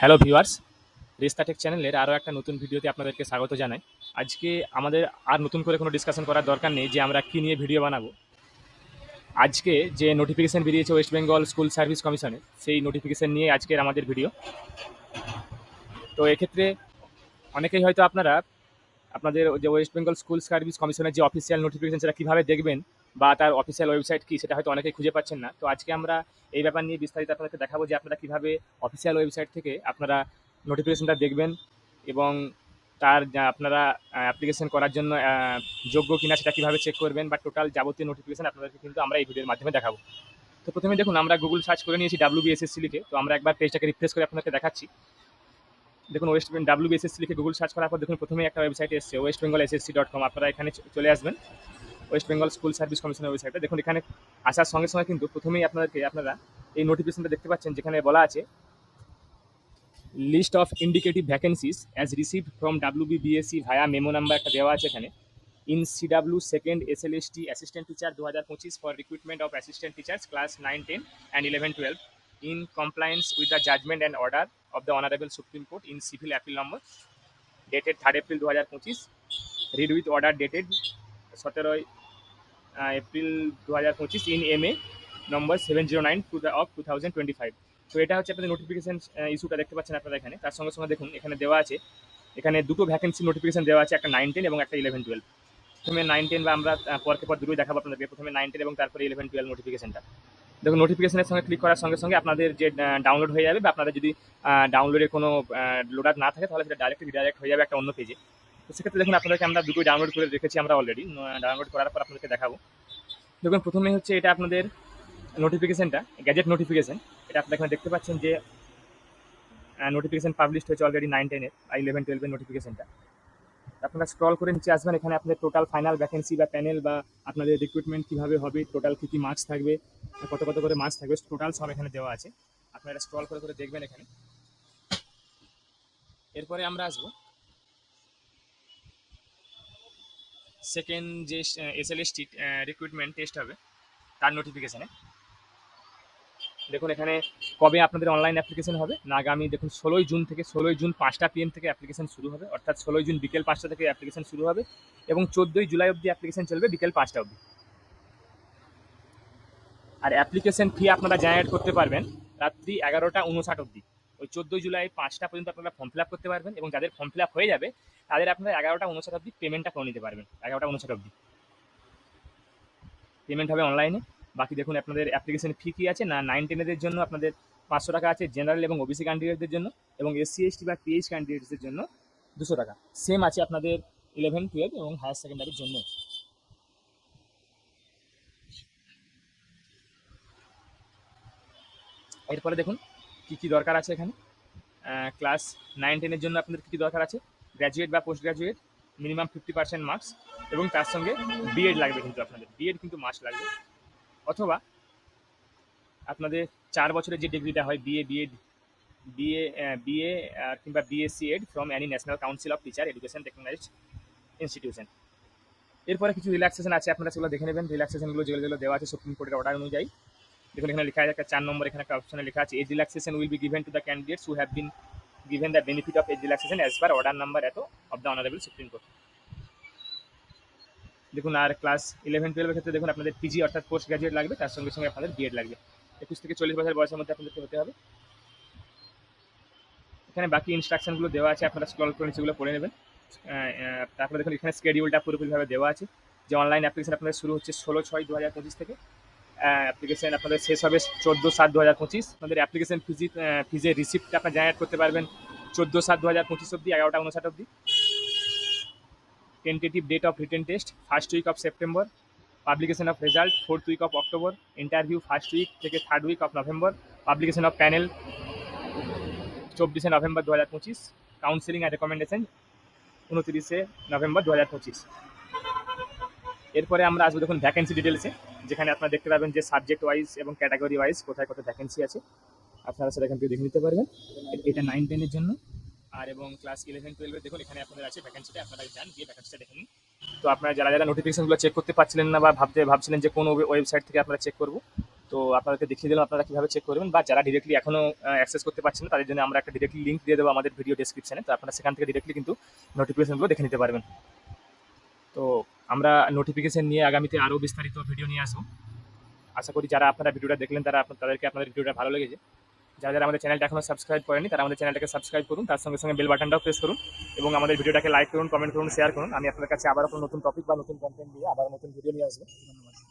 Hello viewers, রেস্তা take চ্যানেলের আরও একটা নতুন ভিডিওতে আপনাদেরকে স্বাগত জানাই। আজকে আমাদের আর নতুন করে কোনো ডিসকাশন করার দরকার নেই যে আমরা কী নিয়ে ভিডিও বানাবো। আজকে যে নোটিফিকেশন বেরিয়েছে ওয়েস্ট বেঙ্গল স্কুল সার্ভিস কমিশনের, সেই নোটিফিকেশন নিয়ে আজকের আমাদের ভিডিও। তো এক্ষেত্রে অনেকেই হয়তো আপনারা আপনাদের যে ওয়েস্ট বেঙ্গল স্কুল সার্ভিস কমিশনের যে অফিসিয়াল নোটিফিকেশন সেটা কীভাবে দেখবেন বা তার অফিসিয়াল ওয়েবসাইট কী সেটা হয়তো অনেকেই খুঁজে পাচ্ছেন না। তো আজকে আমরা এই ব্যাপার নিয়ে বিস্তারিত আপনাদেরকে দেখাবো যে আপনারা কীভাবে অফিসিয়াল ওয়েবসাইট থেকে আপনারা নোটিফিকেশনটা দেখবেন এবং তার আপনারা অ্যাপ্লিকেশন করার জন্য যোগ্য কিনা সেটা কীভাবে চেক করবেন বা টোটাল যাবতীয় নোটিফিকেশন আপনাদেরকে কিন্তু আমরা এই ভিডিওর মাধ্যমে দেখাবো। তো প্রথমে দেখুন, আমরা গুগল সার্চ করে নিয়েছি WBSSC লিখে। তো আমরা একবার পেজটাকে রিফ্রেশ করে আপনাদেরকে দেখাচ্ছি। দেখুন, WBSSC লিখে গুগল সার্চ করার পর দেখুন প্রথমেই একটা ওয়েবসাইট এসছে westbengalssc.com। আপনারা এখানে চলে আসবেন, ওয়েস্ট বেঙ্গল স্কুল সার্ভিস কমিশনের ওয়েবসাইটে। দেখুন, এখানে আসার সঙ্গে সঙ্গে কিন্তু প্রথমেই আপনারা এই নোটিফিকেশনটা দেখতে পাচ্ছেন, যেখানে বলা আছে list of indicative vacancies as received from WBBSC via memo number একটা দেওয়া আছে এখানে। In CW second SLST assistant teacher 2025 for recruitment of assistant teachers class 9, 10 and 11, 12 in compliance with the judgment and order of the Honorable Supreme Court in civil appeal number dated 3rd April 2025, read with order dated 17 April 2025 in MA number 709 of 2025। তো এটা হচ্ছে আপনাদের notification ইস্যুটা দেখতে পাচ্ছেন আপনারা এখানে। তার সঙ্গে সঙ্গে দেখুন এখানে দেওয়া আছে, এখানে দুটো ভ্যাকেন্সি নোটিফিকেশন দেওয়া আছে, একটা 9, 10 এবং একটা 11, 12। প্রথমে 9, 10 বা আমরা পরকে পর দুটোই দেখাবো আপনাদেরকে। প্রথমে 9, 10 এবং তারপরে 11, 12 নোটিফিকেশনটা দেখুন। নোটিফিকেশনের সঙ্গে ক্লিক করার সঙ্গে সঙ্গে আপনাদের যে ডাউনলোড হয়ে যাবে, বা আপনাদের যদি ডাউনলোডের কোনো লোডার না থাকে তাহলে সেটা ডাইরেক্ট হয়ে যাবে একটা অন্য পেজে। তো সেক্ষেত্রে দেখুন আপনাদেরকে আমরা দুটোই ডাউনলোড করে রেখেছি আমরা অলরেডি। ডাউনলোড করার পর আপনাদেরকে দেখাবো। দেখুন প্রথমে হচ্ছে এটা আপনাদের নোটিফিকেশনটা, গ্যাজেট নোটিফিকেশন। এটা আপনারা এখানে দেখতে পাচ্ছেন যে নোটিফিকেশন পাবলিশ হয়েছে অলরেডি 9, 10 এর আর 11, 12 এর নোটিফিকেশনটা। আপনারা স্ক্রল করে নিচে আসবেন, এখানে আপনাদের টোটাল ফাইনাল ভ্যাকেন্সি বা প্যানেল বা আপনাদের রিক্রুটমেন্ট কীভাবে হবে, টোটাল কী কী মার্কস থাকবে, কত কত করে মার্কস থাকবে, টোটাল সব এখানে দেওয়া আছে। আপনারা স্ক্রল করে করে দেখবেন এখানে। এরপরে আমরা আসবো সেকেন্ড যে SLST রিক্রুটমেন্ট টেস্ট হবে তার নোটিফিকেশানে। দেখুন এখানে কবে আপনাদের অনলাইন অ্যাপ্লিকেশন হবে না, আগামী দেখুন 16 জুন থেকে 16 জুন 5টা PM থেকে অ্যাপ্লিকেশন শুরু হবে, অর্থাৎ 16 জুন বিকেল 5টা থেকে অ্যাপ্লিকেশন শুরু হবে এবং 14 জুলাই অবধি অ্যাপ্লিকেশন চলবে বিকেল 5টা অবধি। আর অ্যাপ্লিকেশন ফি আপনারা জেনারেট করতে পারবেন রাত্রি 11টা 59 অবধি। ওই 14 জুলাই 5টা পর্যন্ত আপনারা ফর্ম ফিল আপ করতে পারবেন এবং যাদের ফর্ম ফিল আপ হয়ে যাবে তাদের আপনারা 11টা 59 অবধি পেমেন্টটা করে নিতে পারবেন। 11টা 59 অবধি পেমেন্ট হবে অনলাইনে। বাকি দেখুন আপনাদের অ্যাপ্লিকেশন ফি কী আছে না, 9, 10 জন্য আপনাদের 500 টাকা আছে, জেনারেল এবং OBC ক্যান্ডিডেটদের জন্য, এবং SC ST বা PH ক্যান্ডিডেটসদের জন্য 200 টাকা। সেম আছে আপনাদের 11, 12 এবং হায়ার সেকেন্ডারির জন্য। এরপরে দেখুন কী কী দরকার আছে এখানে। ক্লাস 9, 10 জন্য আপনাদের কী কী দরকার আছে, গ্র্যাজুয়েট বা পোস্ট গ্র্যাজুয়েট, মিনিমাম 50% মার্কস, এবং তার সঙ্গে বিএড লাগবে, কিন্তু আপনাদের বিএড কিন্তু মাস্ট লাগবে, অথবা আপনাদের 4 বছরের যে ডিগ্রিটা হয় বিএ কিংবা BSc Ed from any National Council of Teacher Education technology institution. এরপরে কিছু রিল্যাক্সেশন আছে, আপনারা সেগুলো দেখে নেবেন। রিল্যাক্সেশনগুলো যেগুলো দেওয়া আছে সুপ্রিম কোর্টের অর্ডার অনুযায়ী। দেখুন এখানে লেখা আছে একটা 4 নম্বর, এখানে একটা অপশনে লেখা আছে age relaxation will be given to the candidates who have been given the benefit of age relaxation as per order number এত of the honorable supreme court। দেখুন আর ক্লাস 11, 12 এর ক্ষেত্রে দেখুন আপনাদের PG অর্থাৎ পোস্ট গ্র্যাজুয়েট লাগবে, তার সঙ্গে সঙ্গে আপনাদের বিএড লাগবে। 21 থেকে 40 বছর বয়সের মধ্যে আপনাদেরকে হতে হবে। এখানে বাকি ইনস্ট্রাকশনগুলো দেওয়া আছে, আপনারা স্ক্রল করে সেগুলো পড়ে নেবেন। তারপরে দেখুন এখানে স্কেডিউলটা পুরোপুরিভাবে দেওয়া আছে যে অনলাইন অ্যাপ্লিকেশন আপনাদের শুরু হচ্ছে 16/6/2025 থেকে। অ্যাপ্লিকেশন আপনাদের শেষ হবে 14/7/2025। আপনাদের অ্যাপ্লিকেশন ফিজের রিসিপ্টটা আপনারা জেনারেট করতে পারবেন 14/7/2025 অবধি, 11টা 59 অবধি। Tentative date of written test 1st week of September, publication of result 4th week of October, interview 1st week থেকে 3rd week of November, publication of panel 24 November 2025, counselling আর রেকমেন্ডেশন 29 নভেম্বর 2025। এরপরে আমরা আসবো দেখুন ভ্যাকেন্সি ডিটেলসে, যেখানে আপনারা দেখতে পাবেন যে সাবজেক্ট ওয়াইজ এবং ক্যাটাগরি ওয়াইজ কোথায় কত ভ্যাকেন্সি আছে, আপনারা সেটা এখান থেকে দেখে নিতে পারবেন। এটা 9, 10 এর জন্য। আর এবং ক্লাস 11, 12 দেখুন এখানে আপনাদের আছে ভ্যাকেন্সিটা, আপনারা যান গিয়ে ভ্যাকেন্সিটা দেখে নিন। তো আপনারা যারা যারা নোটিফিকেশনগুলো চেক করতে পারছিলেন না বা ভাবছিলেন যে কোন ওয়েবসাইট থেকে আপনারা চেক করবো, তো আপনাদেরকে দেখিয়ে দিলাম আপনারা কীভাবে চেক করবেন, বা যারা ডিরেক্টলি এখনও অ্যাক্সেস করতে পারছেন না তাদের জন্য আমরা একটা ডিরেক্টলি লিঙ্ক দিয়ে দেবো আমাদের ভিডিও ডেসক্রিপশনে, তো আপনারা সেখান থেকে ডিরেক্টলি কিন্তু নোটিফিকেশনগুলো দেখে নিতে পারবেন। তো আমরা নোটিফিকেশন নিয়ে আগামীতে আরও বিস্তারিত ভিডিও নিয়ে আসবো। আশা করি যারা আপনারা ভিডিওটা দেখলেন তাদেরকে আপনাদের ভিডিওটা ভালো লেগেছে। যারা যারা আমাদের চ্যানেলটা এখনও সাবস্ক্রাইব করেনি তারা আমাদের চ্যানেলটাকে সাবস্ক্রাইব করুন, তার সঙ্গে সঙ্গে বেল বাটনটাও প্রেস করুন এবং আমাদের ভিডিওটাকে লাইক করুন, কমেন্ট করুন, শেয়ার করুন। আমি আপনাদের কাছে আবারও কোনো নতুন টপিক বা নতুন কন্টেন্ট দিয়ে আবার নতুন ভিডিও নিয়ে আসবো। ধন্যবাদ।